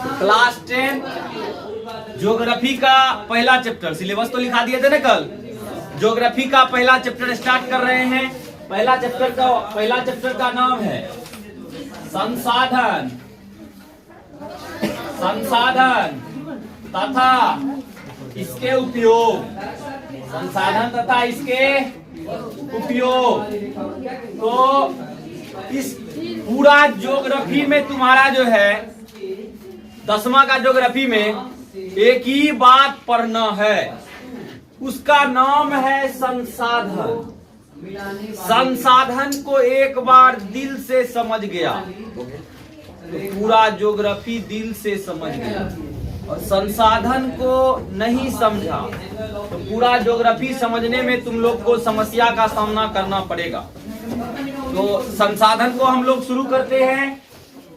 Class 10 geography का पहला chapter, syllabus तो लिखा दिए थे ना कल। ज्योग्राफी का पहला चैप्टर स्टार्ट कर रहे हैं। पहला चैप्टर का नाम है संसाधन तथा इसके उपयोग। संसाधन तथा इसके उपयोग। तो इस पूरा ज्योग्राफी में तुम्हारा जो है 10वां का ज्योग्राफी में एक ही बात पढ़ना है, उसका नाम है संसाधन। संसाधन को एक बार दिल से समझ गया तो पूरा ज्योग्राफी दिल से समझ गया, और संसाधन को नहीं समझा तो पूरा ज्योग्राफी समझने में तुम लोग को समस्या का सामना करना पड़ेगा। तो संसाधन को हम लोग शुरू करते हैं।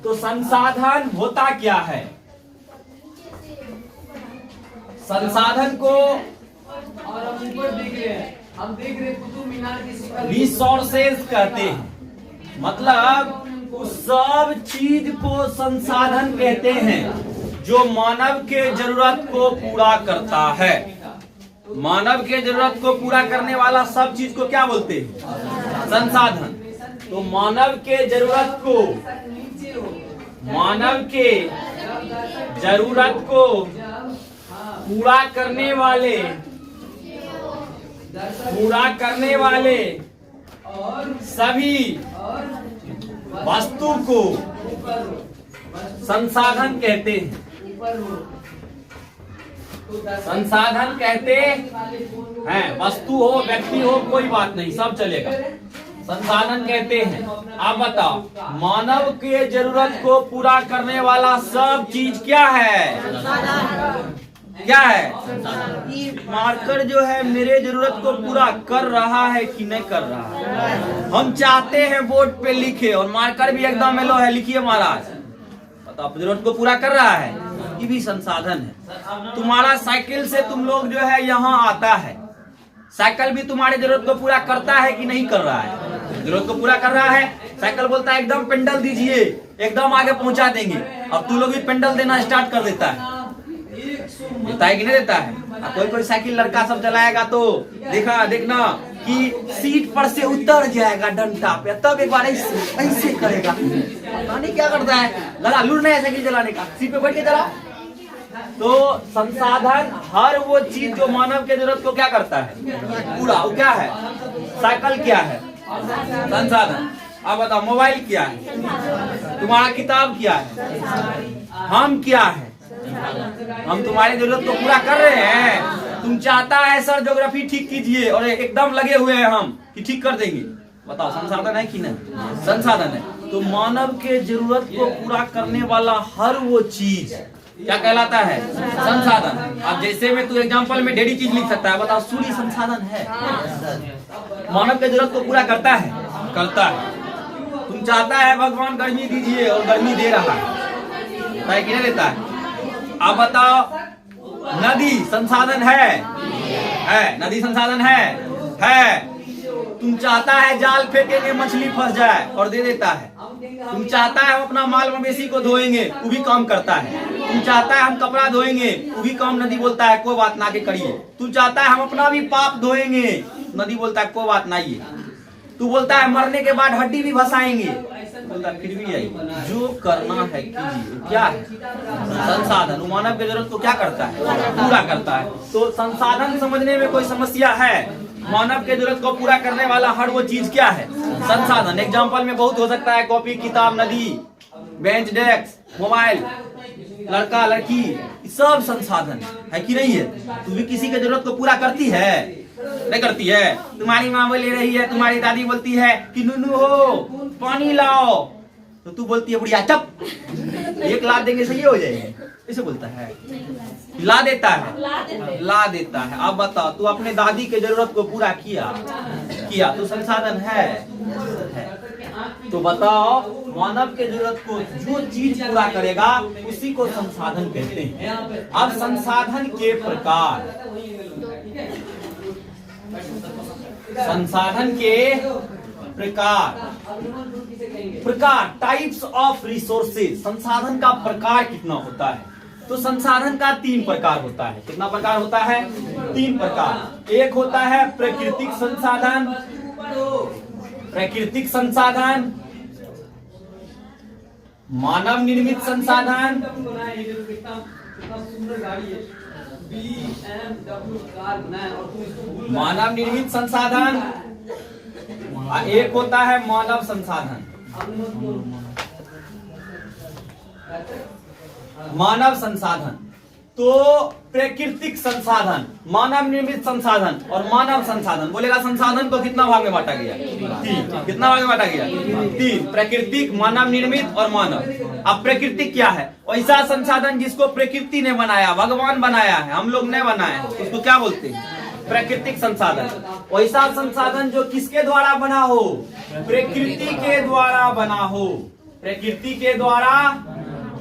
तो संसाधन होता क्या है? संसाधन को और हम ऊपर देख रहे हैं, हम देख रहे कुतुब मीनार की रिसोर्सेज कहते हैं। मतलब उस सब चीज को संसाधन कहते हैं जो मानव के जरूरत को पूरा करता है। मानव के जरूरत को पूरा करने वाला सब चीज को क्या बोलते हैं? संसाधन। तो मानव के जरूरत को पूरा करने वाले सभी वस्तु को संसाधन कहते हैं। संसाधन कहते हैं, वस्तु हो व्यक्ति हो कोई बात नहीं, सब चलेगा। संसाधन कहते हैं। आप बताओ, मानव के जरूरत को पूरा करने वाला सब चीज क्या है? क्या है? मार्कर जो है मेरे जरूरत को पूरा कर रहा है कि नहीं कर रहा है? हम चाहते हैं बोर्ड पे लिखे, और मार्कर भी एकदम मेलो है, लिखिए महाराज। बताओ, जरूरत को पूरा कर रहा है? ये भी संसाधन है। तुम्हारा साइकिल से तुम लोग जो है यहाँ आता है, साइकिल भी तुम्हारी जरूरत को पूरा करता है कि नहीं कर रहा है? जरूरत को पूरा कर रहा है। साइकिल बोलता है एकदम पेंडल दीजिए, एकदम आगे पहुंचा देंगे, और तू लोग भी पेंडल देना स्टार्ट कर देता है कि नहीं देता है? कोई साइकिल लड़का सब चलाएगा तो देखना कि सीट पर से उतर जाएगा डंडा पे, तब एक बार ऐसे करेगा। पता नहीं क्या करता है, लगा लूर नहीं है साइकिल चलाने का, सीट पे बैठ के चला। तो संसाधन हर वो चीज जो मानव के जरूरत को क्या करता है? पूरा। वो क्या है? साइकिल क्या है? संसाधन। अब बताओ, मोबाइल क्या है? तुम्हारा किताब क्या है? हम क्या है? हम तुम्हारी जरूरत को पूरा कर रहे हैं। तुम चाहता है सर ज्योग्राफी ठीक कीजिए, और एकदम लगे हुए हैं हम कि ठीक कर देंगे। बताओ, संसाधन है कि नहीं? संसाधन है। तो मानव के जरूरत को पूरा करने वाला हर वो चीज क्या कहलाता है? संसाधन। अब जैसे में तू एग्जांपल में ढेरी चीज लिख सकता है। बताओ, सूर्य संसाधन है? मानव के जरूरत को पूरा करता है? करता है। तुम चाहता है भगवान गर्मी दीजिए, और गर्मी दे रहा है कि नहीं देता है? आप बताओ, नदी संसाधन है? नदी संसाधन है। तुम चाहता है जाल फेंकेंगे मछली फंस जाए, और दे देता है। तुम चाहता है हम अपना माल मवेशी को धोएंगे, वो भी काम करता है। तुम चाहता है हम कपड़ा धोएंगे, वो भी काम नदी बोलता है कोई बात ना के करिए। तू चाहता है हम अपना भी पाप धोएंगे, नदी बोलता है कोई बात ना ये। तू बोलता है मरने के बाद हड्डी भी भसाएंगे, बोलता है फिर भी आई। जो करना है कीजिए। क्या है? संसाधन। मानव की जरूरत को क्या करता है? पूरा करता है। तो संसाधन समझने में कोई समस्या है? मानव के जरूरत को पूरा करने वाला हर वो चीज क्या है? संसाधन। एग्जाम्पल में बहुत हो सकता है, कॉपी किताब, नदी, बेंच डेस्क, मोबाइल, लड़का लड़की, सब संसाधन है कि नहीं है? तू भी किसी की जरूरत को पूरा करती है? नहीं करती है। तुम्हारी माँ ले रही है, तुम्हारी दादी बोलती है कि नूनू हो पानी लाओ, तो तू बोलती है बुढ़िया चप, एक ला देंगे सही हो जाएगी, इसे बोलता है। ला देता है। अब बताओ, तू अपने दादी के जरूरत को पूरा किया तो संसाधन है। तो बताओ, मानव के जरूरत को जो चीज पूरा करेगा उसी को संसाधन कहते हैं। अब संसाधन के प्रकार, प्रकार, प्रकार, टाइप्स ऑफ रिसोर्सेज, संसाधन का प्रकार कितना होता है? तो संसाधन का 3 प्रकार होता है। कितना प्रकार होता है? 3 प्रकार। एक होता है प्राकृतिक संसाधन, प्राकृतिक संसाधन, मानव निर्मित संसाधन, मानव निर्मित संसाधन, एक होता है मानव संसाधन, मानव संसाधन। तो प्राकृतिक संसाधन, मानव निर्मित संसाधन और मानव संसाधन। बोलेगा संसाधन को कितना भाग में बांटा गया? 3। कितना भाग में बांटा गया? 3। प्राकृतिक, मानव निर्मित और मानव। अब प्राकृतिक क्या है? ऐसा संसाधन जिसको प्रकृति ने बनाया, भगवान बनाया है, हम लोग ने बनाया है, उसको क्या बोलते हैं? प्राकृतिक संसाधन। ऐसा संसाधन जो किसके द्वारा बना हो? प्रकृति के द्वारा बना हो, प्रकृति के द्वारा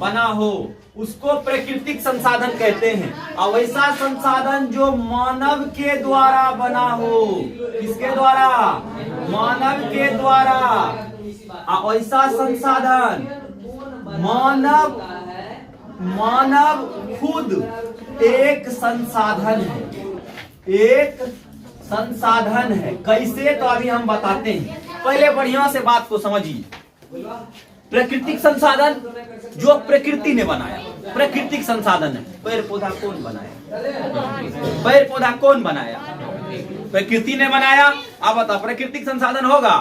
बना हो, उसको प्राकृतिक संसाधन कहते हैं। और वैसा संसाधन जो मानव के द्वारा बना हो, किसके द्वारा? मानव के द्वारा। और ऐसा संसाधन मानव खुद एक संसाधन है, एक संसाधन है। कैसे? तो अभी हम बताते हैं। पहले बढ़िया से बात को समझिए। प्राकृतिक संसाधन जो प्रकृति ने बनाया, प्राकृतिक संसाधन है। पेड़ पौधा कौन बनाया? पेड़ पौधा कौन बनाया? प्रकृति ने बनाया। आप बताओ, प्राकृतिक संसाधन होगा?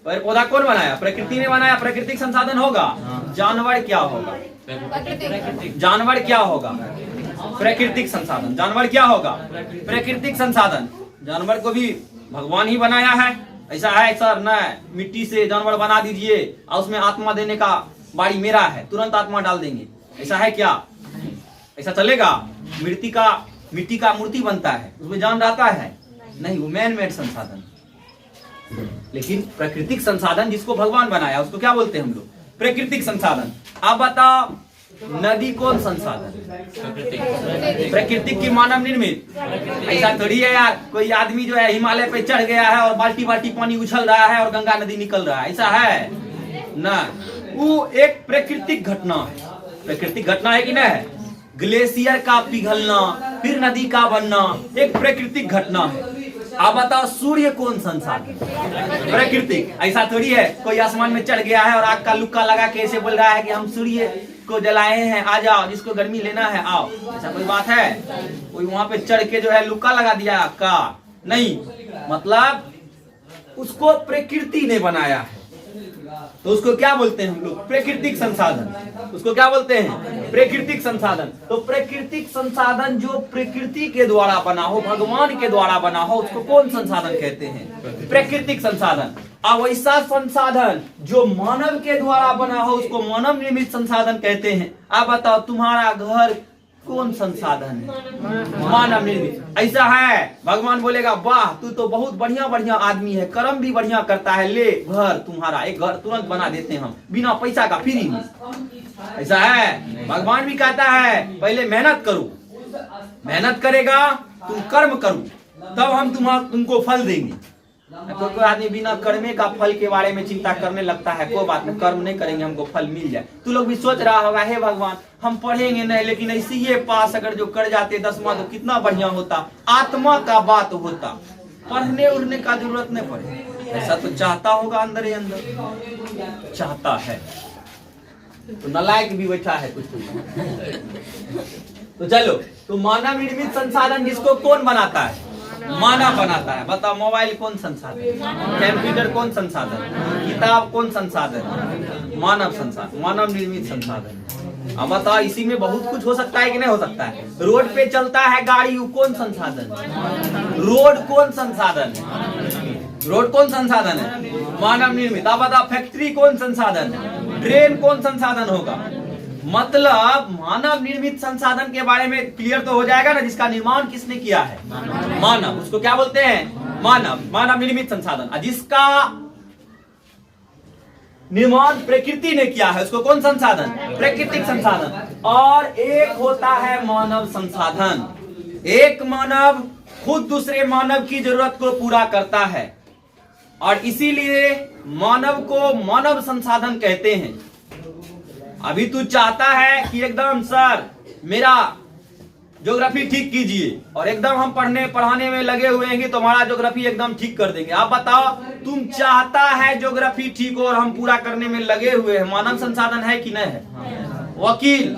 पेड़ पौधा कौन बनाया? प्रकृति ने बनाया, प्राकृतिक संसाधन होगा। जानवर क्या होगा? जानवर क्या होगा? प्राकृतिक संसाधन। जानवर क्या होगा? प्राकृतिक संसाधन। जानवर को भी भगवान ही बनाया है। ऐसा है सर न, मिट्टी से जानवर बना दीजिए और उसमें आत्मा देने का बारी मेरा है, तुरंत आत्मा डाल देंगे, ऐसा है क्या? ऐसा चलेगा? मिट्टी का मूर्ति बनता है, उसमें जान रहता है? नहीं, वो मैन मेड संसाधन। लेकिन प्राकृतिक संसाधन जिसको भगवान बनाया उसको क्या बोलते हैं हम लोग? प्राकृतिक संसाधन। आप बताओ, नदी कौन संसाधन? प्राकृतिक की मानव निर्मित? ऐसा थोड़ी है यार, कोई आदमी जो है हिमालय पे चढ़ गया है और बाल्टी बाल्टी पानी उछल रहा है और गंगा नदी निकल रहा है, ऐसा है ना? वो एक प्राकृतिक घटना है। प्राकृतिक घटना है कि नहीं है? ग्लेशियर का पिघलना, फिर नदी का बनना, एक प्राकृतिक घटना है। आप बताओ, सूर्य कौन संसाधन? प्राकृतिक। ऐसा थोड़ी है कोई आसमान में चढ़ गया है और आग का लुक्का लगा के ऐसे बोल रहा है कि हम सूर्य को जलाए हैं, आ जाओ, जिसको गर्मी लेना है आओ। ऐसा कोई बात है? कोई वहां पे चढ़ के जो है लुक्का लगा दिया आग का? नहीं, मतलब उसको प्रकृति ने बनाया है, तो उसको क्या बोलते हैं हम लोग? प्राकृतिक संसाधन। उसको क्या बोलते हैं? प्राकृतिक संसाधन। तो प्राकृतिक संसाधन जो प्रकृति के द्वारा बना हो, भगवान के द्वारा बना हो, उसको कौन संसाधन कहते हैं? प्राकृतिक संसाधन। अब ऐसा संसाधन जो मानव के द्वारा बना हो उसको मानव निर्मित संसाधन कहते हैं। आप बताओ, तुम्हारा घर कौन संसाधन है? मानव निर्मित। ऐसा है, भगवान बोलेगा वाह तू तो बहुत बढ़िया बढ़िया आदमी है, कर्म भी बढ़िया करता है, ले घर तुम्हारा, एक घर तुरंत बना देते हैं हम बिना पैसा का, फ्री में। ऐसा है, भगवान भी कहता है पहले मेहनत करो, मेहनत करेगा तुम कर्म करो तब हम तुमको फल देंगे। कोई आदमी बिना कर्मे का फल के बारे में चिंता करने लगता है, कोई बात नहीं, कर्म नहीं करेंगे हमको फल मिल जाए। तू लोग भी सोच रहा होगा, हे भगवान हम पढ़ेंगे नहीं लेकिन ऐसे ये पास अगर जो कर जाते 10वां तो कितना बढ़िया होता, आत्मा का बात होता, पढ़ने उड़ने का जरूरत नहीं पड़े। ऐसा तो चाहता होगा अंदर ही अंदर, चाहता है। तो नालायक भी बैठा है कुछ। तो चलो, तो मानव निर्मित संसाधन जिसको कौन बनाता है? मानव बनाता है। बताओ, मोबाइल कौन संसाधन? कंप्यूटर कौन संसाधन? किताब कौन संसाधन? मानव संसाधन, मानव निर्मित संसाधन। अब बताओ, इसी में बहुत कुछ हो सकता है कि नहीं हो सकता है? रोड पे चलता है गाड़ी, वो कौन संसाधन? रोड कौन संसाधन है? रोड कौन संसाधन है? मानव निर्मित। अब बताओ, फैक्ट्री कौन संसाधन है? ट्रेन कौन संसाधन होगा? मतलब मानव निर्मित संसाधन के बारे में क्लियर तो हो जाएगा ना, जिसका निर्माण किसने किया है? मानव। उसको क्या बोलते हैं? मानव, मानव निर्मित संसाधन। जिसका निर्माण प्रकृति ने किया है उसको कौन संसाधन? प्राकृतिक संसाधन। और एक होता है मानव संसाधन। एक मानव खुद दूसरे मानव की जरूरत को पूरा करता है। और इसीलिए मानव को मानव संसाधन कहते हैं। अभी तू चाहता है कि एकदम सर मेरा ज्योग्राफी ठीक कीजिए, और एकदम हम पढ़ाने में लगे हुए हैं कि तुम्हारा ज्योग्राफी एकदम ठीक कर देंगे। आप बताओ, तुम चाहता है ज्योग्राफी ठीक हो और हम पूरा करने में लगे हुए हैं। मानव संसाधन है कि नहीं है? वकील,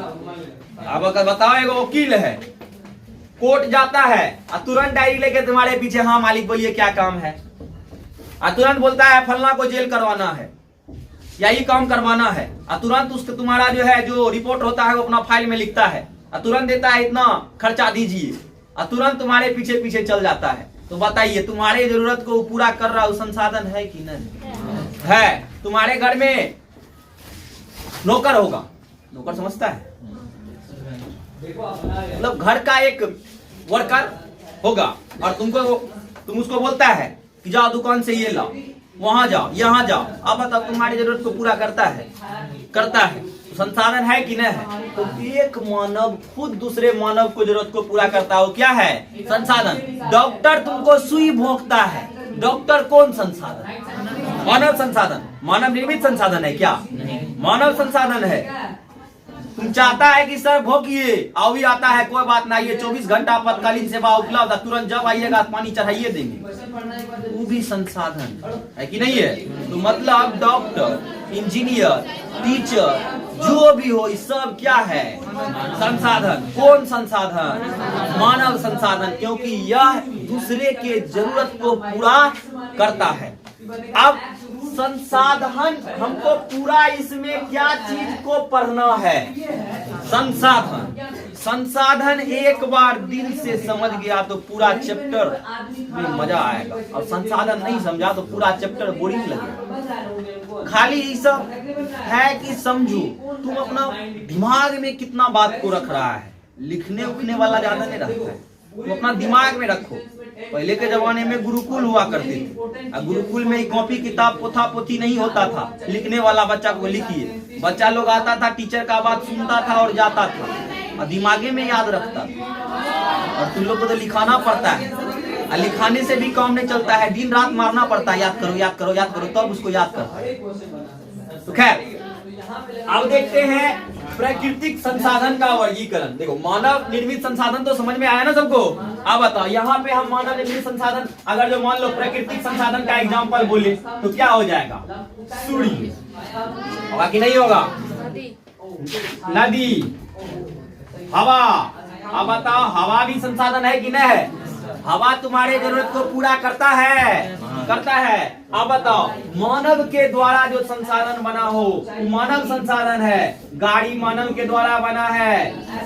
अब अगर बताओ, एक वकील है, कोर्ट जाता है और तुरंत डायरी लेके तुम्हारे पीछे, हाँ मालिक बोलिए क्या काम है, और तुरंत बोलता है फलना को जेल करवाना है या ये काम करवाना है, और तुरंत उसका तुम्हारा जो है जो रिपोर्ट होता है वो अपना फाइल में लिखता है और तुरंत देता है इतना खर्चा दीजिए, और तुरंत तुम्हारे पीछे पीछे चल जाता है। तो बताइए, तुम्हारे जरूरत को पूरा कर रहा वो संसाधन है कि नहीं है? तुम्हारे घर में नौकर होगा, नौकर समझता है, मतलब घर का एक वर्कर होगा, और तुम उसको बोलता है कि जाओ दुकान से ये लाओ, वहां जाओ, यहाँ जाओ। अब बताओ, तुम्हारी जरूरत को पूरा करता है? तो संसाधन है कि नहीं है? तो एक मानव खुद दूसरे मानव को जरूरत को पूरा करता हो, क्या है? संसाधन। डॉक्टर तुमको सुई भोंकता है, डॉक्टर कौन संसाधन? मानव संसाधन। मानव निर्मित संसाधन है क्या? मानव संसाधन है। तुम चाहता है कि सर भोगिए, आओ भी आता है, कोई बात नहीं, ये 24 घंटा आपातकालीन सेवा उपलब्ध है, तुरंत जब आइएगा पानी चढ़ाइए देंगे, वो भी संसाधन है कि नहीं है? तो मतलब डॉक्टर, इंजीनियर, टीचर जो भी हो, इस सब क्या है? संसाधन। कौन संसाधन? मानव संसाधन, क्योंकि यह दूसरे के जरूरत को पूरा करता है। अब संसाधन हमको पूरा, इसमें क्या चीज को पढ़ना है? संसाधन एक बार दिल से समझ गया तो पूरा चैप्टर में मजा आएगा, और संसाधन नहीं समझा तो पूरा चैप्टर बोरिंग लगेगा। खाली ये सब है कि समझो, तुम अपना दिमाग में कितना बात को रख रहा है, लिखने उखने वाला ज्यादा नहीं रखता है, तुम अपना दिमाग में रखो। पहले के जमाने में गुरुकुल हुआ करते थे, गुरुकुल में कॉपी किताब पोथा पोथी नहीं होता था, लिखने वाला बच्चा को लिखिए, बच्चा लोग आता था, टीचर का बात सुनता था और जाता था, और दिमागे में याद रखता था। और तुम लोग को तो लिखाना पड़ता है, और लिखाने से भी काम नहीं चलता है, दिन रात मारना पड़ता है, याद करो याद करो याद करो, तब उसको याद करता है। तो खैर, अब देखते हैं प्राकृतिक संसाधन का वर्गीकरण। देखो, मानव निर्मित संसाधन तो समझ में आया ना सबको? अब बताओ, यहाँ पे हम मानव निर्मित संसाधन, अगर जो मान लो प्राकृतिक संसाधन का एग्जांपल बोले तो क्या हो जाएगा? सूर्य होगा कि नहीं होगा? नदी, हवा। अब बताओ, हवा भी संसाधन है कि नहीं है? हवा तुम्हारे जरूरत को पूरा करता है? अब बताओ, मानव के द्वारा जो संसाधन बना हो वो मानव संसाधन है। गाड़ी मानव के द्वारा बना है,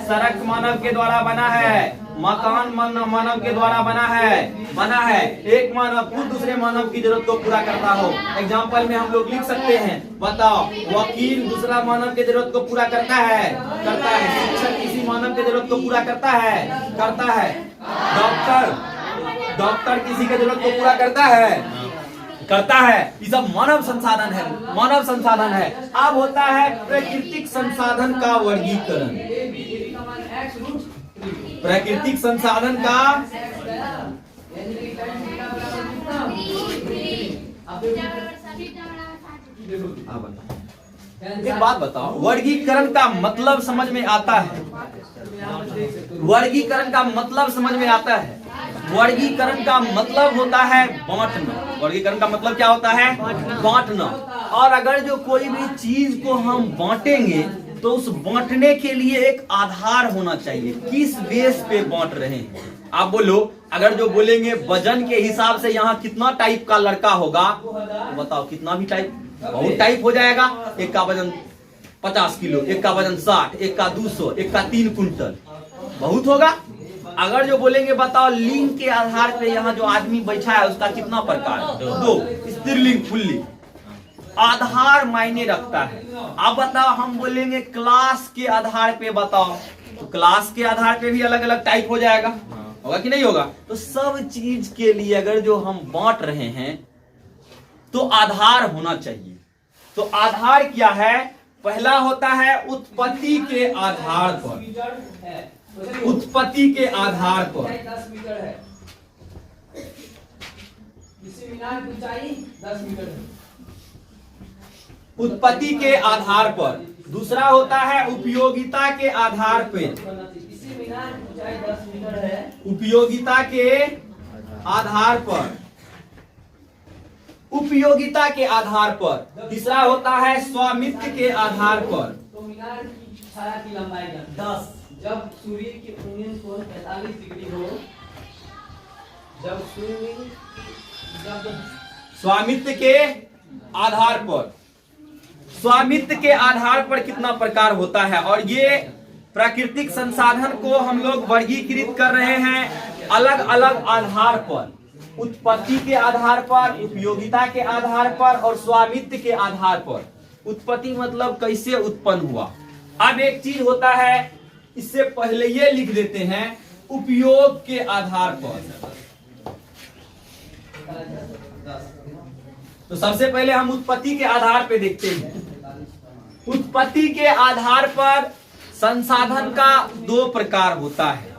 सड़क मानव के द्वारा बना है, मकान मानव के द्वारा बना है। एक मानव खुद दूसरे मानव की जरूरत को पूरा करता हो। एग्जाम्पल में हम लोग लिख सकते हैं, बताओ, वकील दूसरा मानव की जरूरत को पूरा करता है। शिक्षक किसी मानव की जरूरत को पूरा करता है। डॉक्टर किसी की जरूरत को पूरा करता है। ये सब मानव संसाधन है। अब होता है प्राकृतिक संसाधन का वर्गीकरण। प्राकृतिक संसाधन का, एक बात बताओ, वर्गीकरण का मतलब समझ में आता है? वर्गीकरण का मतलब समझ में आता है? वर्गीकरण का मतलब होता है बांटना। वर्गीकरण का मतलब क्या होता है? बांटना। और अगर जो कोई भी चीज को हम बांटेंगे तो उस बांटने के लिए एक आधार होना चाहिए, किस बेस पे बांट रहे हैं। आप बोलो, अगर जो बोलेंगे वजन के हिसाब से यहाँ कितना टाइप का लड़का होगा, तो बताओ कितना भी टाइप, बहुत टाइप हो जाएगा। एक का वजन 50 किलो, एक का वजन 60, एक का 200, एक का 3 कुंटल, बहुत होगा। अगर जो बोलेंगे बताओ लिंग के आधार पे यहाँ जो आदमी बैठा है उसका कितना प्रकार? 2, स्त्रीलिंग पुल्लिंग। आधार मायने रखता है। अब बताओ, हम बोलेंगे क्लास के आधार पे बताओ, तो क्लास के आधार पे भी अलग अलग टाइप हो जाएगा, होगा कि नहीं होगा? तो सब चीज के लिए अगर जो हम बांट रहे हैं तो आधार होना चाहिए। तो आधार क्या है? पहला होता है उत्पत्ति के आधार पर। उत्पत्ति के आधार पर इसी मीनार की ऊंचाई 10 मीटर है। उत्पत्ति के आधार पर। दूसरा होता है उपयोगिता के आधार पे। इसी मीनार की ऊंचाई 10 मीटर है। उपयोगिता के आधार पर। उपयोगिता के आधार पर। तीसरा होता है स्वामित्व के आधार पर। तो मीनार की छाया की लंबाई 10। जब सूर्य की उन्नयन कोण 45 डिग्री हो, जब स्वामित्व के आधार पर। स्वामित्व के आधार पर कितना प्रकार होता है, और ये प्राकृतिक संसाधन को हम लोग वर्गीकृत कर रहे हैं अलग अलग आधार पर। उत्पत्ति के आधार पर, उपयोगिता के आधार पर और स्वामित्व के आधार पर। उत्पत्ति मतलब कैसे उत्पन्न हुआ। अब एक चीज होता है, इससे पहले ये लिख देते हैं उपयोग के आधार पर। तो सबसे पहले हम उत्पत्ति के आधार पे देखते हैं। उत्पत्ति के आधार पर संसाधन का 2 प्रकार होता है।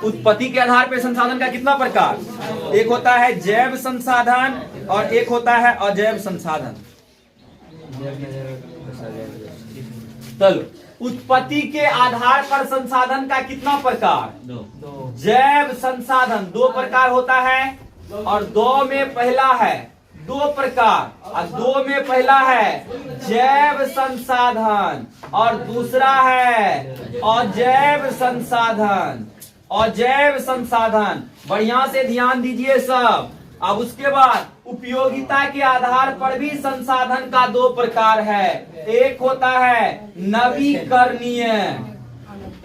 उत्पत्ति के आधार पर संसाधन का कितना प्रकार? एक होता है जैव संसाधन और एक होता है अजैव संसाधन। चलो, उत्पत्ति के आधार पर संसाधन का कितना प्रकार? 2। जैव संसाधन 2 प्रकार होता है और 2 में पहला है 2 प्रकार, और 2 में पहला है जैव संसाधन और दूसरा है अजैव संसाधन। अजैव संसाधन, बढ़िया से ध्यान दीजिए सब। अब उसके बाद उपयोगिता के आधार पर भी संसाधन का 2 प्रकार है। एक होता है नवीकरणीय,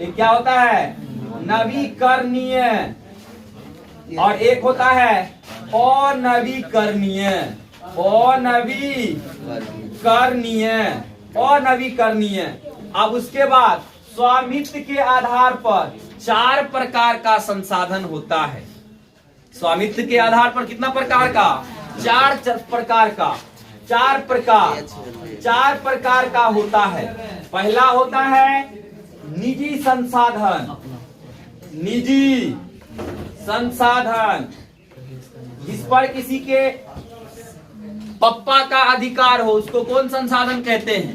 एक क्या होता है? नवीकरणीय, और एक होता है अनवीकरणीय। अनवीकरणीय। अब उसके बाद स्वामित्व के आधार पर 4 प्रकार का संसाधन होता है। स्वामित्व के आधार पर कितना प्रकार का? 4 प्रकार का। 4 प्रकार का होता है। पहला होता है निजी संसाधन। निजी संसाधन, जिस पर किसी के पप्पा का अधिकार हो, उसको कौन संसाधन कहते हैं?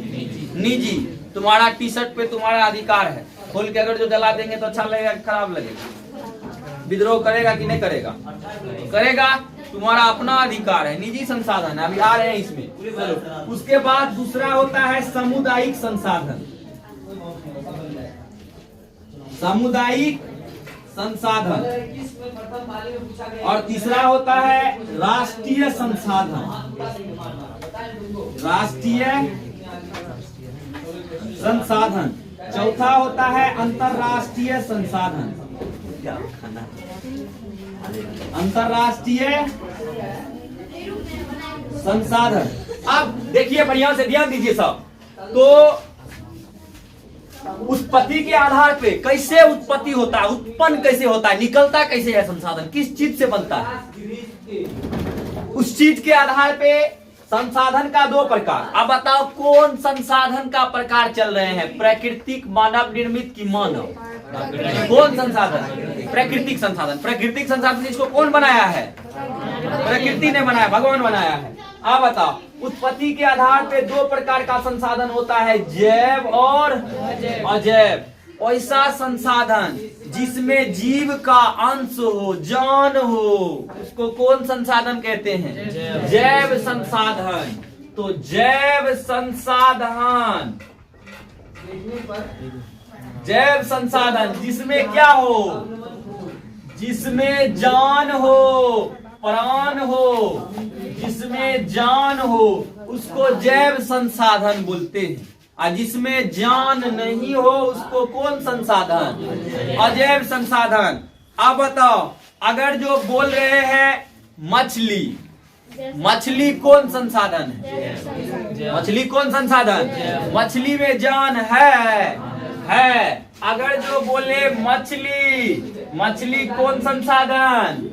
निजी। तुम्हारा टी शर्ट पे तुम्हारा अधिकार है, खोल के अगर जो जला देंगे तो अच्छा लगेगा, खराब लगेगा? विद्रोह करेगा कि नहीं करेगा? करेगा। तुम्हारा अपना अधिकार है, निजी संसाधन है। अभी आ रहे हैं इसमें। उसके बाद दूसरा होता है सामुदायिक संसाधन। सामुदायिक संसाधन, और तीसरा होता है राष्ट्रीय संसाधन। राष्ट्रीय संसाधन। चौथा होता है अंतरराष्ट्रीय संसाधन। अंतरराष्ट्रीय संसाधन। अब देखिए, बढ़िया से ध्यान दीजिए सब। तो उत्पत्ति के आधार पे कैसे उत्पत्ति होता है, उत्पन्न कैसे होता है, निकलता कैसे है संसाधन, किस चीज से बनता है, उस चीज के आधार पे संसाधन का 2 प्रकार। अब बताओ कौन संसाधन का प्रकार चल रहे हैं? प्राकृतिक, मानव निर्मित की मानव? कौन संसाधन? प्राकृतिक संसाधन। प्राकृतिक संसाधन इसको कौन बनाया है? प्रकृति ने बनाया, भगवान बनाया है। अब बताओ, उत्पत्ति के आधार पे 2 प्रकार का संसाधन होता है, जैव और अजैव। ऐसा संसाधन जिसमें जीव का अंश हो, जान हो, उसको कौन संसाधन कहते हैं? जैव संसाधन। तो जैव संसाधन, जैव संसाधन जिसमें क्या हो? जिसमें जान हो, प्राण हो, जिसमें जान हो उसको जैव संसाधन बोलते हैं, और जिसमें जान नहीं हो उसको कौन संसाधन? अजैव संसाधन। अब बताओ, अगर जो बोल रहे हैं मछली, मछली कौन संसाधन है? मछली कौन संसाधन? मछली में जान है। अगर जो बोले मछली, मछली कौन संसाधन?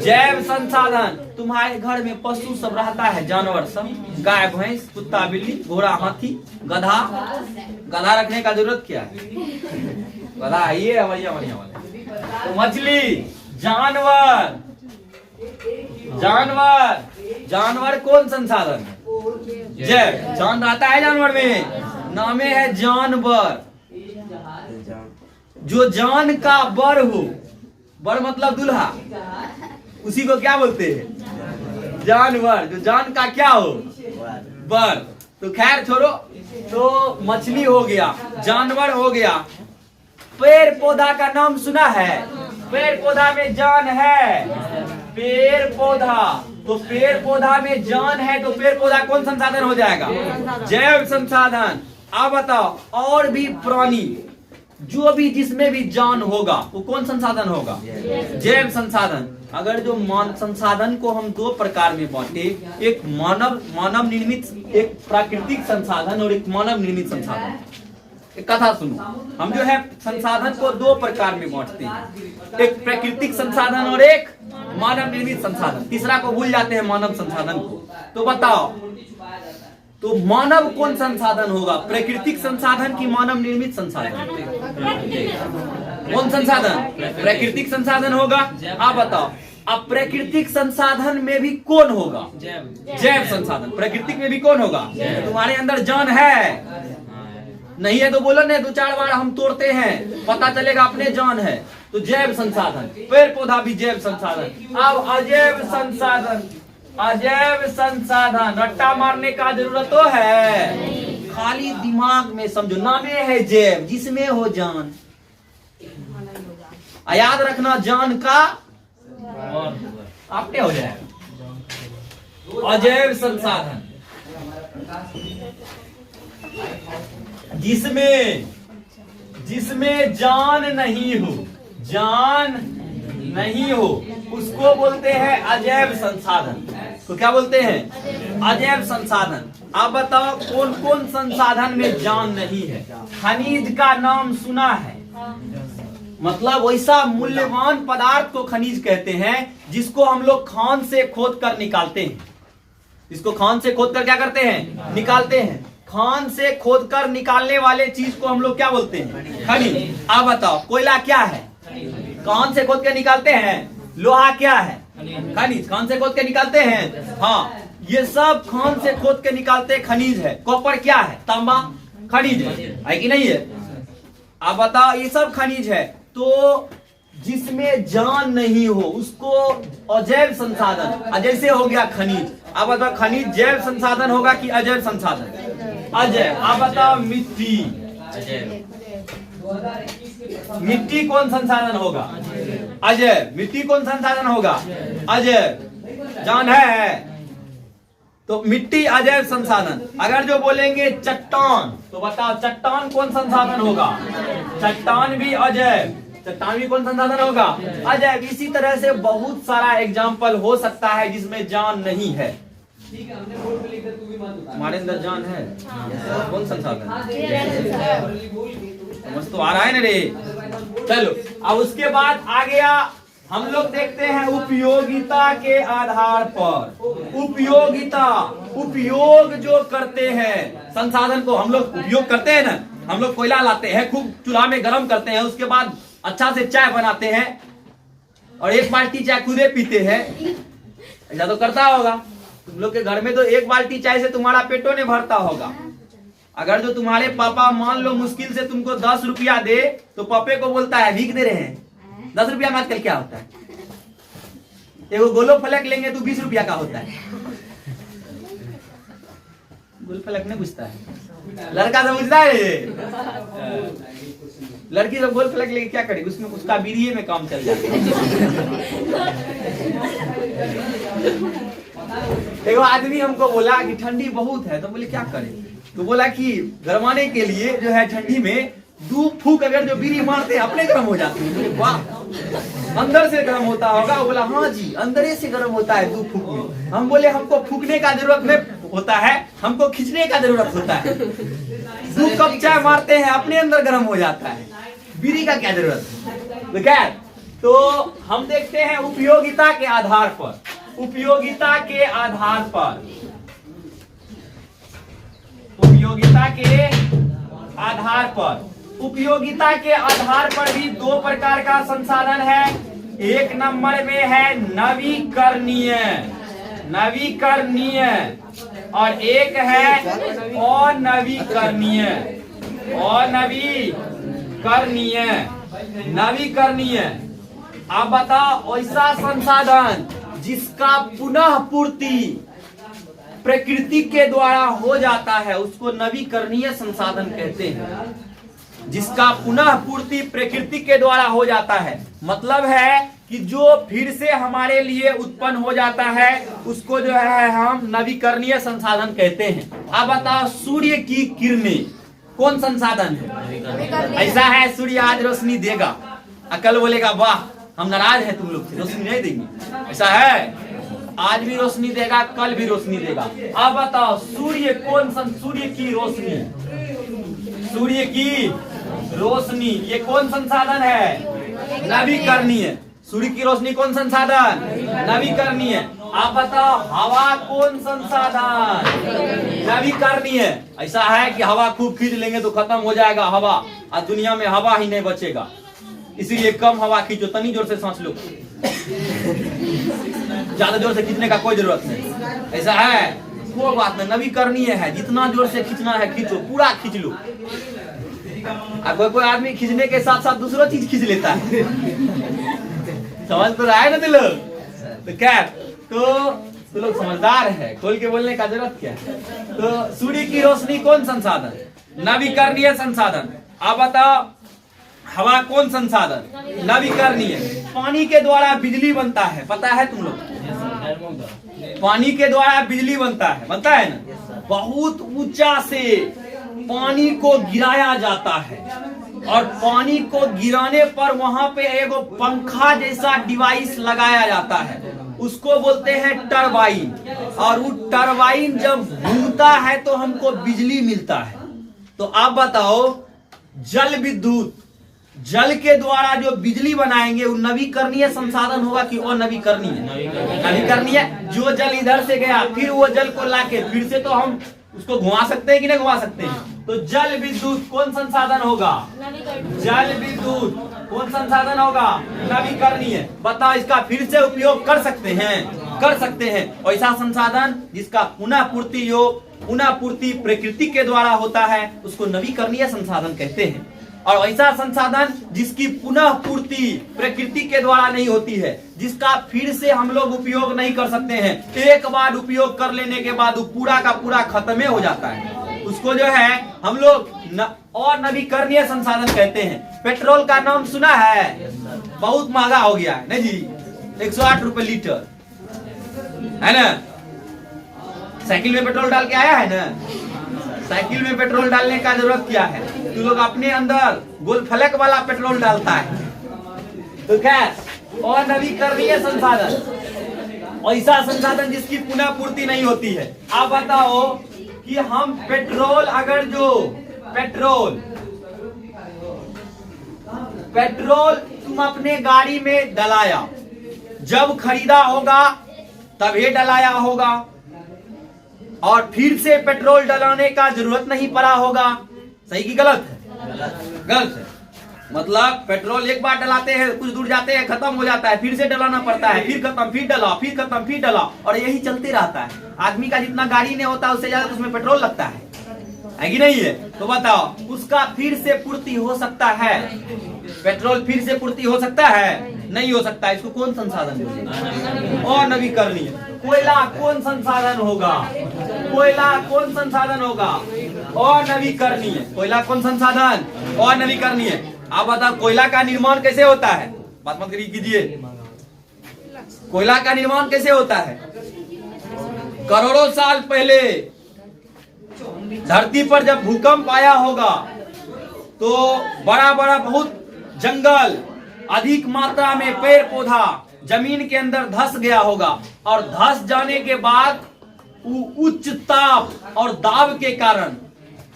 जैव संसाधन। तुम्हारे घर में पशु सब रहता है, जानवर सब, गाय, भैंस, कुत्ता, बिल्ली, घोड़ा, हाथी, गधा। गधा रखने का जरूरत क्या है? गधा ये बढ़िया बढ़िया वाले। तो मछली, जानवर, जानवर, जानवर कौन संसाधन है? जैव। जान आता है जानवर में, नामे है जानवर। जो जान का बर हो, बर मतलब दूल्हा, उसी को क्या बोलते हैं? जानवर। जो जान का क्या हो? बर। तो खैर छोड़ो, तो मछली हो गया, जानवर हो गया। पेड़ पौधा का नाम सुना है? पेड़ पौधा में जान है। पेड़ पौधा, तो पेड़ पौधा में जान है, तो पेड़ पौधा कौन संसाधन हो जाएगा? जैव संसाधन। आप बताओ, और भी प्राणी जो भी जिसमें भी जान होगा वो कौन संसाधन होगा? जैव संसाधन। अगर जो संसाधन को हम दो प्रकार में बांटे, एक मानव निर्मित, एक प्राकृतिक संसाधन और एक मानव निर्मित संसाधन। एक कथा सुनो, हम जो है संसाधन को दो प्रकार में बांटते हैं, एक प्राकृतिक संसाधन और एक मानव निर्मित संसाधन। तीसरा को भूल जाते हैं, मानव संसाधन को। तो बताओ, तो मानव कौन संसाधन होगा? प्राकृतिक संसाधन की मानव निर्मित संसाधन? कौन संसाधन? प्राकृतिक संसाधन होगा। आप बताओ, अब प्राकृतिक संसाधन में भी कौन होगा? जैव संसाधन। प्राकृतिक में भी कौन होगा? तुम्हारे अंदर जान है? नहीं है तो बोलो ना, दो चार बार हम तोड़ते हैं, पता चलेगा अपने जान है। तो जैव संसाधन। पेड़ पौधा भी जैव संसाधन। अब अजैव संसाधन, अजैव संसाधन रट्टा मारने का जरूरत तो है, खाली दिमाग में समझो, नामे है जैव, जिसमें हो जान। याद रखना, जान का आपने हो जाएगा। अजैव संसाधन जिसमें जान नहीं हो, जान नहीं हो, उसको बोलते हैं अजैव संसाधन। तो क्या बोलते हैं? अजैव संसाधन। आप बताओ, कौन कौन संसाधन में जान नहीं है? खनिज का नाम सुना है? मतलब वैसा मूल्यवान पदार्थ को खनिज कहते हैं जिसको हम लोग खान से खोद कर निकालते हैं। इसको खान से खोद कर क्या करते हैं? निकालते हैं। खान से खोद कर निकालने वाले चीज को हम लोग क्या बोलते हैं? खनिज। आप बताओ, कोयला क्या है? खान से खोद के निकालते हैं। लोहा क्या है? खनिज। खान से खोद के निकालते हैं। हाँ, ये सब खान से खोद के निकालते खनिज है। कॉपर क्या है? तांबा खनिज है कि नहीं है? आप बताओ, ये सब खनिज है। तो जिसमें जान नहीं हो उसको अजैव संसाधन। जैसे हो गया खनिज। आप बताओ, खनिज जैव संसाधन होगा कि अजैव संसाधन? अजैव। आप बताओ, मिट्टी, मिट्टी कौन संसाधन होगा? अजैव। मिट्टी कौन संसाधन होगा? अजैव। जान है तो मिट्टी अजैव संसाधन। अगर जो बोलेंगे चट्टान, तो बताओ चट्टान कौन संसाधन होगा? चट्टान भी अजैव। चट्टान भी कौन संसाधन होगा? अजैव। इसी तरह से बहुत सारा एग्जाम्पल हो सकता है जिसमें जान नहीं है। हमारे अंदर जान है, कौन संसाधन? समझ तो आ रहा है ना रे? चलो, अब उसके बाद आ गया, हम लोग देखते हैं उपयोगिता के आधार पर। उपयोगिता, उपयोग जो करते हैं संसाधन को, हम लोग उपयोग करते हैं ना, हम लोग कोयला लाते हैं, खूब चूल्हा में गर्म करते हैं, उसके बाद अच्छा से चाय बनाते हैं और एक बाल्टी चाय खुदे पीते हैं। ऐसा तो करता होगा तुम लोग के घर में। तो एक बाल्टी चाय से तुम्हारा पेटो नहीं भरता होगा। अगर जो तुम्हारे पापा मान लो मुश्किल से तुमको 10 रुपया दे, तो पापे को बोलता है भीख दे रहे हैं। 10 रुपया में आजकल क्या होता है? एगो गोलो फलक लेंगे तो 20 रुपया का होता है। गोल फलक नहीं बुझता है, लड़का समझता है। लड़की जब गोल फलक लेके क्या करेगी? उसमें उसका बीड़िए में काम चल जाता है। एगो आदमी हमको बोला कि ठंडी बहुत है, तो बोले क्या करें? तो बोला कि गरमाने के लिए जो है ठंडी में 2 फूक अगर जो बीड़ी मारते हैं अपने गर्म हो जाती है। बोले वाह, अंदर से गर्म होता होगा? बोला हाँ जी, अंदर से गर्म होता है 2 फूक में। हम बोले हमको फूकने का जरूरत नहीं होता है, हमको खींचने का जरूरत होता है। 2 कप चाय मारते हैं अपने अंदर गर्म हो जाता है, बीड़ी का क्या जरूरत है? तो हम देखते हैं उपयोगिता के आधार पर, उपयोगिता के आधार पर, उपयोगिता के आधार पर, उपयोगिता के आधार पर भी 2 प्रकार का संसाधन है। एक नंबर में है नवीकरणीय, नवीकरणीय, और एक है अनवीकरणीय, अनवीकरणीय, नवीकरणीय। आप बताओ ऐसा संसाधन जिसका पुनः पूर्ति प्रकृति के द्वारा हो जाता है उसको नवीकरणीय संसाधन कहते हैं। जिसका पुनः पूर्ति प्रकृति के द्वारा हो जाता है मतलब है कि जो फिर से हमारे लिए उत्पन्न हो जाता है उसको जो है हम नवीकरणीय संसाधन कहते हैं। अब बताओ सूर्य की किरणें कौन संसाधन है? ऐसा है सूर्य आज रोशनी देगा, कल बोलेगा वाह हम नाराज हैं तुम लोग से, रोशनी नहीं देंगे। ऐसा है, आज भी रोशनी देगा, कल भी रोशनी देगा। अब बताओ सूर्य सूर्य की रोशनी, सूर्य की रोशनी ये कौन संसाधन है? नवीकरणीय। सूर्य की रोशनी कौन संसाधन? नवीकरणीय। आप बताओ हवा कौन संसाधन? नवीकरणीय। ऐसा है कि हवा खूब खींच लेंगे तो खत्म हो जाएगा हवा, और दुनिया में हवा ही नहीं बचेगा, इसीलिए कम हवा खींचो, तनी जोर से सांस लो, ज्यादा जोर से खींचने का कोई जरूरत नहीं। ऐसा है, कोई बात नहीं, नवीकरणीय है, जितना जोर से खींचना है खींचो, पूरा खींच लो। कोई आदमी खींचने के साथ साथ दूसरा चीज खींच लेता है, समझ तो रहा है ना तुम लोग? तो क्या तो लोग समझदार है, खोल के बोलने का जरूरत क्या है। तो सूर्य की रोशनी कौन संसाधन? नवीकरणीय संसाधन। आप बताओ हवा कौन संसाधन? नवीकरणीय। पानी के द्वारा बिजली बनता है, पता है तुम लोग? पानी के द्वारा बिजली बनता है ना? बहुत ऊंचा से पानी को गिराया जाता है और पानी को गिराने पर वहां पे एगो पंखा जैसा डिवाइस लगाया जाता है, उसको बोलते हैं टरबाइन। और वो टरबाइन जब घूमता है तो हमको बिजली मिलता है। तो आप बताओ जल विद्युत, जल के द्वारा जो बिजली बनाएंगे वो नवीकरणीय संसाधन होगा कि अनवीकरणीय? नवीकरणीय। जो जल इधर से गया फिर वो जल को लाके फिर से तो हम उसको घुमा सकते हैं कि नहीं घुमा सकते हैं? तो जल विद्युत कौन संसाधन होगा? जल विद्युत कौन संसाधन होगा? नवीकरणीय। बताओ इसका फिर से उपयोग कर सकते हैं? कर सकते हैं। ऐसा संसाधन जिसका पुनः पूर्ति प्रकृति के द्वारा होता है उसको नवीकरणीय संसाधन कहते हैं। और ऐसा संसाधन जिसकी पुनः पूर्ति प्रकृति के द्वारा नहीं होती है, जिसका फिर से हम लोग उपयोग नहीं कर सकते हैं, एक बार उपयोग कर लेने के बाद वो पूरा का पूरा खत्म हो जाता है, उसको जो है हम लोग अनवीकरणीय संसाधन कहते हैं। पेट्रोल का नाम सुना है? बहुत महंगा हो गया है नहीं जी, 108 रुपए लीटर है ना। साइकिल में पेट्रोल डाल के आया है ना? साइकिल में पेट्रोल डालने का जरूरत क्या है? तू लोग अपने अंदर गोल फलक वाला पेट्रोल डालता है। तो खैर और नवीकरणीय संसाधन ऐसा संसाधन जिसकी पुनः पूर्ति नहीं होती है। आप बताओ कि हम पेट्रोल अगर जो पेट्रोल तुम अपने गाड़ी में डलाया, जब खरीदा होगा तभी डलाया होगा और फिर से पेट्रोल डलाने का जरूरत नहीं पड़ा होगा। सही की गलत है? गलत है। मतलब पेट्रोल एक बार डलाते हैं, कुछ दूर जाते हैं, खत्म हो जाता है, फिर से डलाना पड़ता है, फिर खत्म, फिर डला, फिर खत्म, फिर डला, और यही चलते रहता है। आदमी का जितना गाड़ी नहीं होता उससे ज्यादा उसमें पेट्रोल लगता है कि नहीं है? तो बताओ उसका फिर से पूर्ति हो सकता है? पेट्रोल फिर से पूर्ति हो सकता है? नहीं हो सकता। इसको कौन संसाधन बोलेंगे? अनवीकरणीय। कोयला कौन संसाधन होगा? कोयला कौन संसाधन होगा? अनवीकरणीय। कोयला कौन संसाधन? अनवीकरणीय। आप बताओ कोयला का निर्माण कैसे होता है? बात मत कीजिए। कोयला का निर्माण कैसे होता है? करोड़ों साल पहले धरती पर जब भूकंप आया होगा तो बड़ा बड़ा बहुत जंगल, अधिक मात्रा में पेड़ पौधा जमीन के अंदर धंस गया होगा और धंस जाने के बाद उच्च ताप और दाब के कारण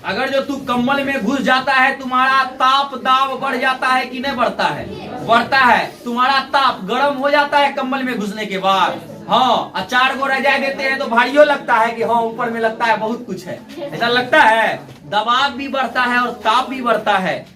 अगर जो तू कंबल में घुस जाता है तुम्हारा ताप दाब बढ़ जाता है कि नहीं बढ़ता है? बढ़ता है। तुम्हारा ताप गर्म हो जाता है कंबल में घुसने के बाद। हाँ, 4 गो रजाई देते हैं तो भारियों लगता है कि हाँ ऊपर में लगता है बहुत कुछ है, ऐसा लगता है। दबाव भी बढ़ता है और ताप भी बढ़ता है।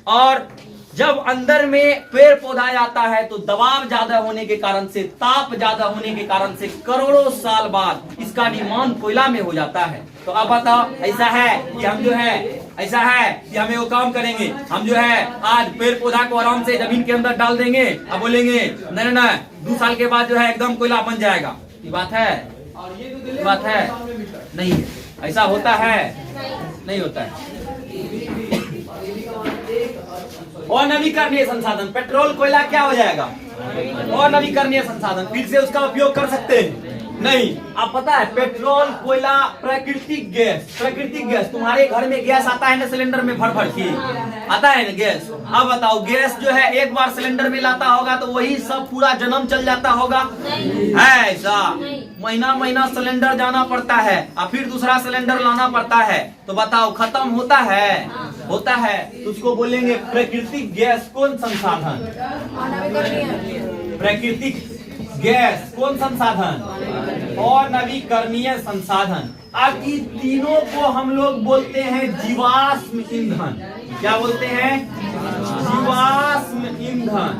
और जब अंदर में पेड़ पौधा आता है तो दबाव ज्यादा होने के कारण से, ताप ज्यादा होने के कारण से करोड़ों साल बाद इसका निर्माण कोयला में हो जाता है। तो अब बताओ, ऐसा है कि हम जो है, ऐसा है कि हमें वो काम करेंगे, हम जो है आज पेड़ पौधा को आराम से जमीन के अंदर डाल देंगे और बोलेंगे नहीं नहीं 2 साल के बाद जो है एकदम कोयला बन जाएगा। ये बात है? ये बात है? नहीं है। ऐसा होता है? नहीं होता है। और नवीकरणीय संसाधन, पेट्रोल कोयला क्या हो जाएगा? और नवीकरणीय संसाधन, फिर से उसका उपयोग कर सकते हैं? नहीं। अब पता है पेट्रोल कोयला प्राकृतिक गैस, प्राकृतिक गैस, तुम्हारे घर में गैस आता है ना सिलेंडर में भर भर के आता है ना गैस। अब बताओ गैस जो है एक बार सिलेंडर में लाता होगा तो वही सब पूरा जन्म चल जाता होगा? है ऐसा? महीना महीना सिलेंडर जाना पड़ता है और फिर दूसरा सिलेंडर लाना पड़ता है। तो बताओ खत्म होता है? होता है। तो उसको बोलेंगे प्राकृतिक गैस कौन संसाधन? प्राकृतिक गैस कौन संसाधन? और नवीकरणीय संसाधन। अब इन तीनों को हम लोग बोलते हैं जीवाश्म ईंधन। क्या बोलते हैं? जीवाश्म ईंधन।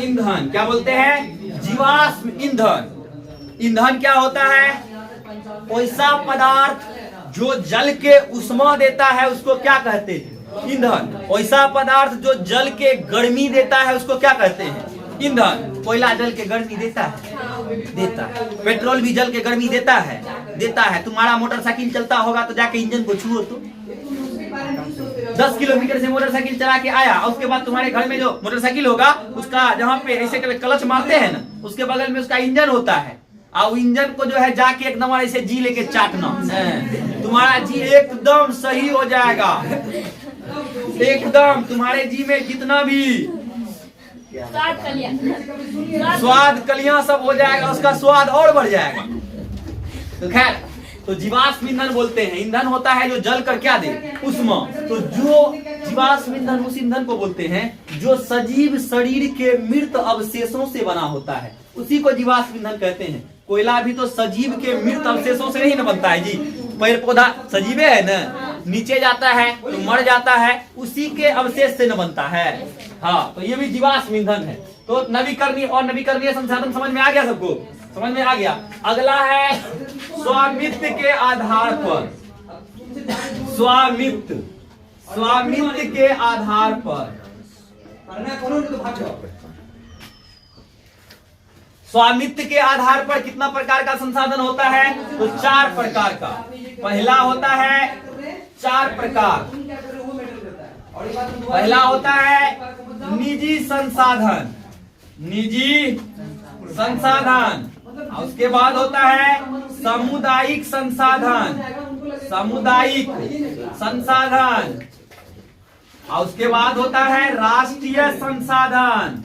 ईंधन क्या बोलते हैं? जीवाश्म ईंधन। ईंधन क्या होता है? ऐसा पदार्थ जो जल के उष्मा देता है उसको क्या कहते हैं? ईंधन। ऐसा पदार्थ जो जल के गर्मी देता है उसको क्या कहते हैं? ईंधन। कोयला जल के गर्मी देता है? देता है। पेट्रोल भी जल के गर्मी देता है? देता है। तुम्हारा मोटरसाइकिल चलता होगा तो जाके इंजन को छुओ तो 10 किलोमीटर से मोटरसाइकिल चला के आया, उसके बाद तुम्हारे घर में जो मोटरसाइकिल होगा उसका जहाँ पे ऐसे क्लच मारते हैं ना, उसके बगल में उसका इंजन होता है और इंजन को जो है जाके एकदम ऐसे जी लेके चाटना, तुम्हारा जी एकदम सही हो जाएगा। एकदम तुम्हारे जी में जितना भी स्वाद कलियां सब हो जाएगा, उसका स्वाद और बढ़ जाएगा। तो खैर, तो जीवाश्म ईंधन बोलते हैं। ईंधन होता है जो जल कर क्या दे? उष्मा। तो जो जीवाश्म ईंधन उस ईंधन को बोलते हैं जो सजीव शरीर के मृत अवशेषों से बना होता है, उसी को जीवाश्म ईंधन कहते हैं। कोयला भी तो सजीव के मृत अवशेषों से नहीं न बनता है जी। पेड़ पौधा सजीवे है न, नीचे जाता है तो मर जाता है, उसी के अवशेष से न बनता है। हाँ, तो ये भी जीवाश्म ईंधन है। तो नवीकरणीय और नवीकरणीय संसाधन समझ में आ गया सबको? समझ में आ गया। अगला है स्वामित्व के आधार पर। स्वामित्व, स्वामित्व के आधार पर। स्वामित्व के आधार पर कितना प्रकार का संसाधन होता है? तो 4 प्रकार का। पहला होता है 4 प्रकार। पहला होता है निजी संसाधन, निजी संसाधन। उसके बाद होता है सामुदायिक संसाधन, सामुदायिक संसाधन। और उसके बाद होता है राष्ट्रीय संसाधन।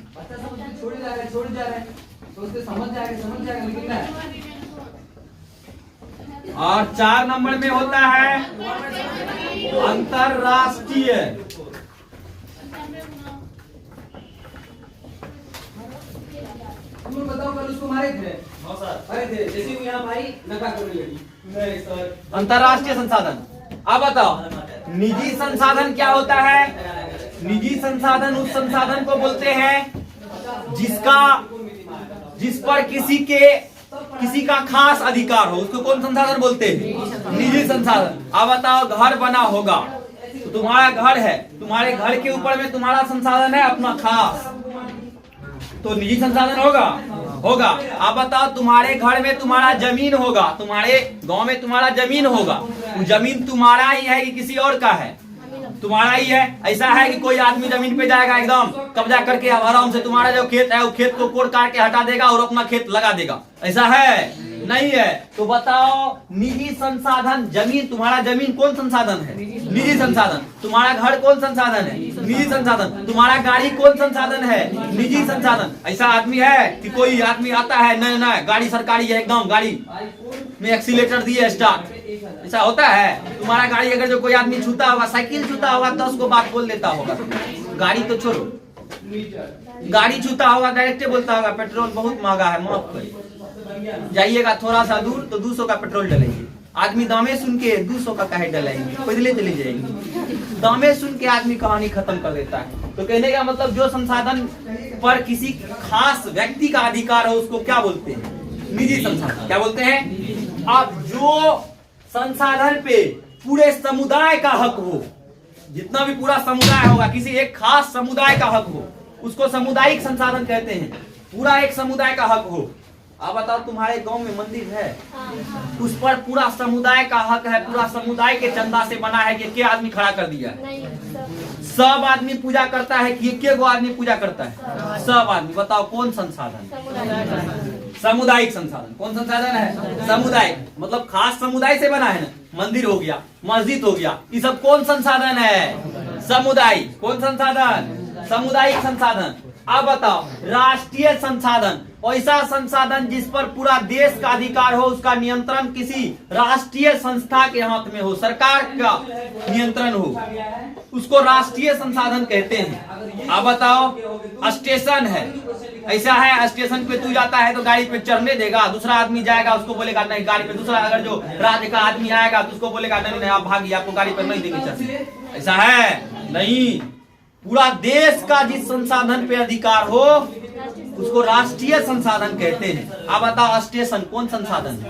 और 4 नंबर में होता है अंतरराष्ट्रीय। बताओ कल उसको मारे थे? हाँ सर, मारे थे। जैसे वो यहाँ भाई नशा करने लगी। नहीं सर। अंतरराष्ट्रीय संसाधन। अब बताओ निजी संसाधन क्या होता है? निजी संसाधन उस संसाधन को बोलते हैं जिस पर किसी का खास अधिकार हो, उसको कौन संसाधन बोलते हैं? निजी संसाधन। अब बताओ घर बना होगा तो तुम्हारा घर है, तुम्हारे घर के ऊपर में तुम्हारा संसाधन है अपना खास, तो निजी संसाधन होगा? होगा। अब बताओ तुम्हारे घर में तुम्हारा जमीन होगा, तुम्हारे गांव में तुम्हारा जमीन होगा, वो जमीन तुम्हारा ही है कि किसी और का है? तुम्हारा ही है। ऐसा है कि कोई आदमी जमीन पे जाएगा एकदम कब्जा करके आराम से तुम्हारा जो खेत है वो खेत को कोड़ काट के हटा देगा और अपना खेत लगा देगा? ऐसा है? नहीं है। तो बताओ निजी संसाधन, जमीन, तुम्हारा जमीन कौन संसाधन है? निजी संसाधन। तुम्हारा घर कौन संसाधन है? निजी संसाधन। तुम्हारा गाड़ी कौन संसाधन है? निजी संसाधन। ऐसा आदमी है कि कोई आदमी आता है नहीं नहीं गाड़ी सरकारी है, एकदम गाड़ी में एक्सीलेटर दिए स्टार्ट, ऐसा होता है? तुम्हारा गाड़ी अगर जो कोई आदमी छूता होगा, साइकिल छूता होगा, 10 को बात बोल देता होगा। गाड़ी तो छोड़ो, गाड़ी छूता होगा डायरेक्ट बोलता होगा पेट्रोल बहुत महंगा है, माफ करिए। जाइएगा थोड़ा सा दूर तो 200 का पेट्रोल डलेंगे। आदमी दामे सुन के 200 का काहे डलाएंगे, पैदले चले जाएंगे। दामे सुन के आदमी कहानी खत्म कर देता है। तो कहने का मतलब जो संसाधन पर किसी खास व्यक्ति का अधिकार हो उसको क्या बोलते हैं? निजी संसाधन। क्या बोलते हैं? अब जो संसाधन पे पूरे समुदाय का हक हो, जितना भी पूरा समुदाय होगा, किसी एक खास समुदाय का हक हो, उसको सामुदायिक संसाधन कहते हैं। पूरा एक समुदाय का हक हो। अब बताओ, तुम्हारे गांव में मंदिर है, उस पर पूरा समुदाय का हक है, पूरा समुदाय के चंदा से बना है कि क्या आदमी खड़ा कर दिया है? सब आदमी पूजा करता है कि एक आदमी पूजा करता है? सब आदमी। बताओ कौन संसाधन? सामुदायिक संसाधन। कौन संसाधन है? सामुदायिक। मतलब खास समुदाय से बना है ना। मंदिर हो गया, मस्जिद हो गया, ये सब कौन संसाधन है? सामुदायिक। कौन संसाधन? सामुदायिक संसाधन। अब बताओ, राष्ट्रीय संसाधन, ऐसा संसाधन जिस पर पूरा देश का अधिकार हो, उसका नियंत्रण किसी राष्ट्रीय संस्था के हाथ में हो, सरकार का नियंत्रण हो, उसको राष्ट्रीय संसाधन कहते हैं। अब बताओ, स्टेशन है, ऐसा है स्टेशन पे तू जाता है तो गाड़ी पे चढ़ने देगा, दूसरा आदमी जाएगा उसको बोलेगा नहीं गाड़ी पे, दूसरा अगर जो राज्य का आदमी आएगा तो उसको बोलेगा नहीं नहीं आप भागिए, आपको गाड़ी पे नहीं देंगे चढ़ने। ऐसा है? नहीं। पूरा देश का जिस संसाधन पे अधिकार हो उसको राष्ट्रीय संसाधन कहते हैं। अब बताओ, स्टेशन कौन संसाधन है?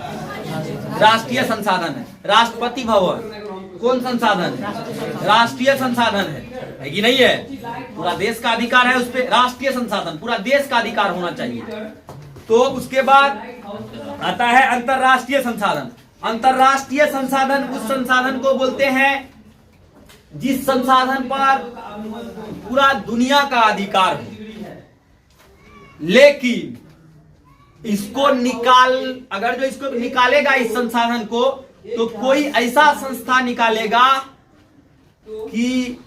राष्ट्रीय संसाधन है। राष्ट्रपति भवन कौन संसाधन है? राष्ट्रीय संसाधन है कि नहीं है? पूरा देश का अधिकार है उस पे, राष्ट्रीय संसाधन, पूरा देश का अधिकार होना चाहिए। तो उसके बाद आता है अंतरराष्ट्रीय संसाधन। अंतरराष्ट्रीय संसाधन उस संसाधन को बोलते हैं जिस संसाधन पर पूरा दुनिया का अधिकार हो, लेकिन इसको अगर जो इसको निकालेगा इस संसाधन को, तो कोई ऐसा संस्था निकालेगा कि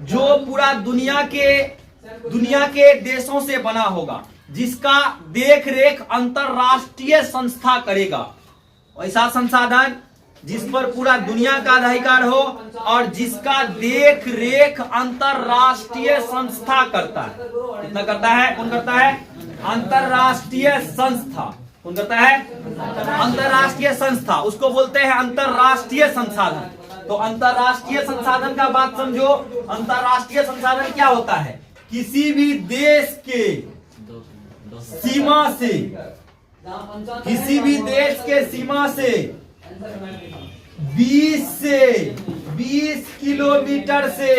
जो पूरा दुनिया के देशों से बना होगा, जिसका देख रेख अंतरराष्ट्रीय संस्था करेगा। ऐसा संसाधन जिस पर पूरा दुनिया का अधिकार हो और जिसका देख रेख अंतरराष्ट्रीय संस्था करता है। कितना करता है? कौन करता है? अंतरराष्ट्रीय संस्था। कौन करता है? अंतरराष्ट्रीय संस्था। उसको बोलते हैं अंतरराष्ट्रीय संसाधन। तो अंतरराष्ट्रीय संसाधन का बात समझो। अंतरराष्ट्रीय संसाधन क्या होता है? किसी भी देश के सीमा से, किसी भी देश के सीमा से 20 किलोमीटर से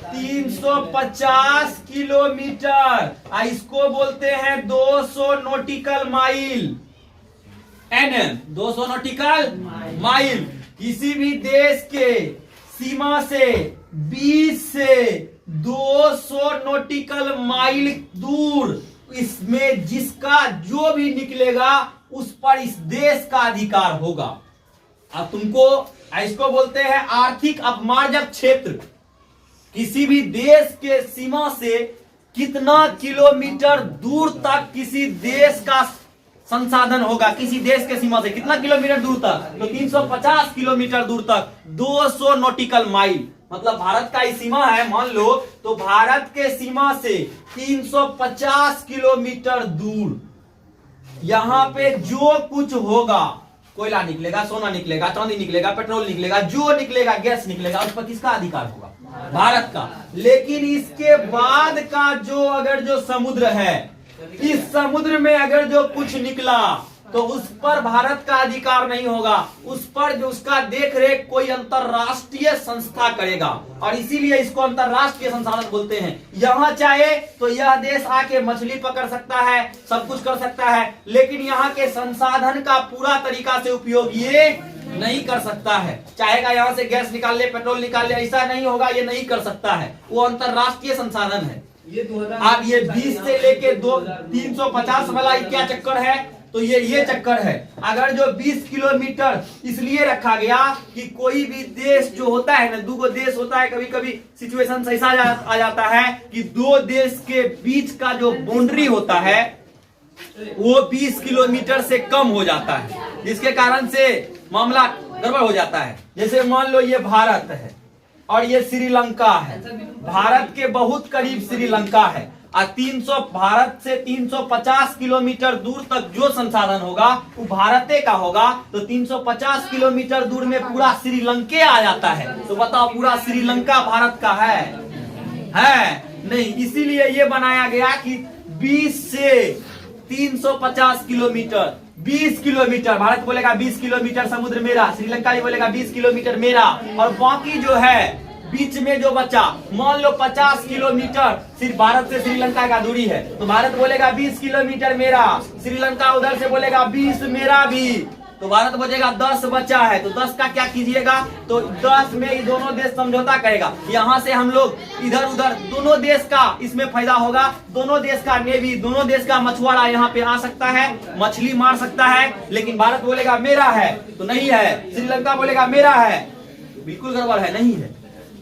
350 किलोमीटर, इसको बोलते हैं 200 nautical mile. NM 200 nautical mile. किसी भी देश के सीमा से 20 से 200 नॉटिकल माइल दूर, इसमें जिसका जो भी निकलेगा उस पर इस देश का अधिकार होगा। अब तुमको इसको बोलते हैं आर्थिक अपमार्जक क्षेत्र। किसी भी देश के सीमा से कितना किलोमीटर दूर तक किसी देश का संसाधन होगा, किसी देश के सीमा से कितना किलोमीटर दूर तक? तो 350 किलोमीटर दूर तक, 200 नॉटिकल माइल। मतलब भारत का ही सीमा है, मान लो, तो भारत के सीमा से 350 किलोमीटर दूर यहां पे जो कुछ होगा, कोयला निकलेगा, सोना निकलेगा, चांदी निकलेगा, पेट्रोल निकलेगा, जो निकलेगा, गैस निकलेगा, उस पर किसका अधिकार होगा? भारत का। लेकिन इसके बाद का अगर जो समुद्र है, इस समुद्र में अगर जो कुछ निकला तो उस पर भारत का अधिकार नहीं होगा। उस पर जो उसका देख रेख कोई अंतरराष्ट्रीय संस्था करेगा, और इसीलिए इसको अंतरराष्ट्रीय संसाधन बोलते हैं। यहाँ चाहे तो यह देश आके मछली पकड़ सकता है, सब कुछ कर सकता है, लेकिन यहाँ के संसाधन का पूरा तरीका से उपयोग ये नहीं कर सकता है। चाहेगा यहाँ से गैस निकाल ले, पेट्रोल निकाल ले, ऐसा नहीं होगा, ये नहीं कर सकता है। वो अंतरराष्ट्रीय संसाधन है। अब ये 20 से लेके 350 वाला क्या चक्कर है? तो ये चक्कर है। अगर जो 20 किलोमीटर इसलिए रखा गया कि कोई भी देश जो होता है ना, दो देश होता है, कभी कभी सिचुएशन ऐसा आ जाता है कि दो देश के बीच का जो बाउंड्री होता है वो 20 किलोमीटर से कम हो जाता है, जिसके कारण से मामला गड़बड़ हो जाता है। जैसे मान लो ये भारत है और ये श्रीलंका है। भारत के बहुत करीब श्रीलंका है, और भारत से 350 किलोमीटर दूर तक जो संसाधन होगा वो भारत का होगा। तो 350 किलोमीटर दूर में पूरा श्रीलंका आ जाता है। तो बताओ, पूरा श्रीलंका भारत का है? नहीं, इसीलिए ये बनाया गया कि 20 से 350 किलोमीटर, 20 किलोमीटर भारत बोलेगा 20 किलोमीटर समुद्र मेरा, श्रीलंका भी बोलेगा 20 किलोमीटर मेरा, और बाकी जो है बीच में जो बचा, मान लो 50 किलोमीटर सिर्फ भारत से श्रीलंका का दूरी है, तो भारत बोलेगा 20 किलोमीटर मेरा, श्रीलंका उधर से बोलेगा 20 मेरा भी, तो भारत बोलेगा 10 बचा है, तो 10 का क्या कीजिएगा, तो 10 में ये दोनों देश समझौता करेगा, यहाँ से हम लोग इधर उधर दोनों देश का इसमें फायदा होगा, दोनों देश का नेवी, दोनों देश का मछुआरा यहाँ पे आ सकता है, मछली मार सकता है, लेकिन भारत बोलेगा मेरा है तो नहीं है, श्रीलंका बोलेगा मेरा है, बिल्कुल गड़बड़ है, नहीं है।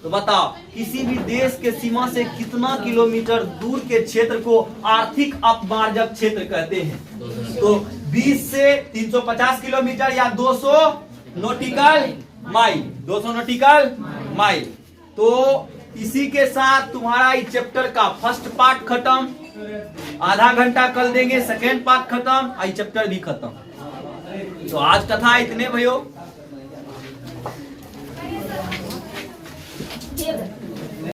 तो बताओ किसी भी देश के सीमा से कितना किलोमीटर दूर के क्षेत्र को आर्थिक अपमार्जक क्षेत्र कहते हैं, तो 20 से 350 किलोमीटर या 200 नॉटिकल माइल, 200 नॉटिकल माइल। तो इसी के साथ तुम्हारा इस चैप्टर का फर्स्ट पार्ट खत्म, आधा घंटा कल देंगे सेकेंड पार्ट खत्म, आई चैप्टर भी खत्म। तो आज कथा इतने भयो।